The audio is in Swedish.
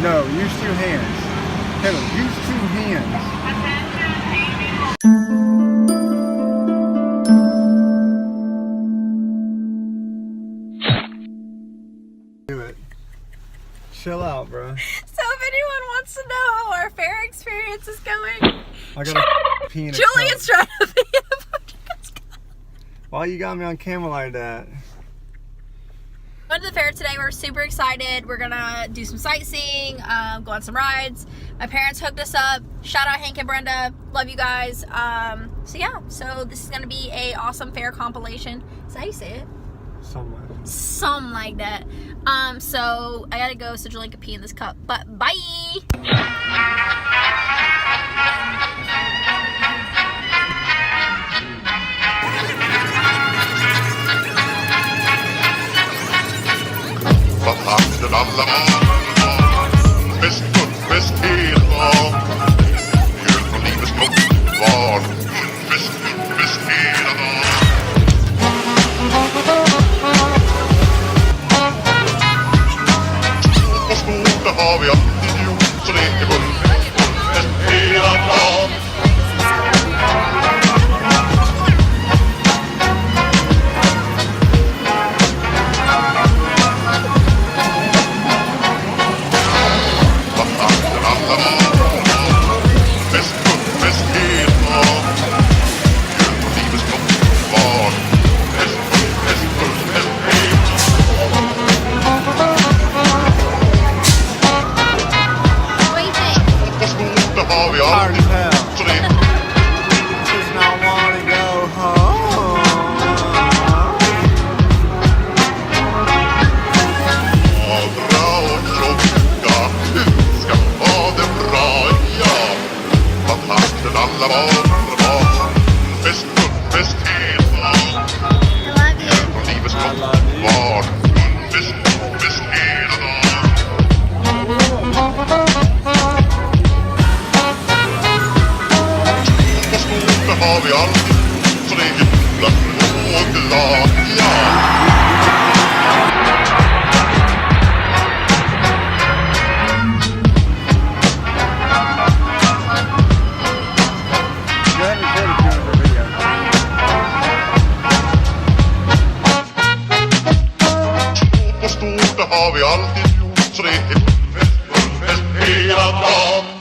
No, use two hands. Taylor, use two hands. Do it. Chill out, bro. So if anyone wants to know how our fair experience is going, I gotta pee in a Julian's cup. trying to be a podcast guy. Why you got me on camera like that? Went to the fair today. We're super excited. We're gonna do some sightseeing, go on some rides. My parents hooked us up. Shout out Hank and Brenda. Love you guys. So yeah, so this is gonna be a awesome fair compilation. Is that how you say it? Something like that. So I gotta go so Julian can pee in this cup. But bye. Vakten alla bäst upp, bäst hela. Gör från livets blott var. Bäst upp, bäst hela dagen. På skolan har vi alltid gjort så det är fullt. Bäst hela dagen. Har vi alltid så det är jula och glad, ja. På stort har vi alltid gjort så det är fest hela dagen.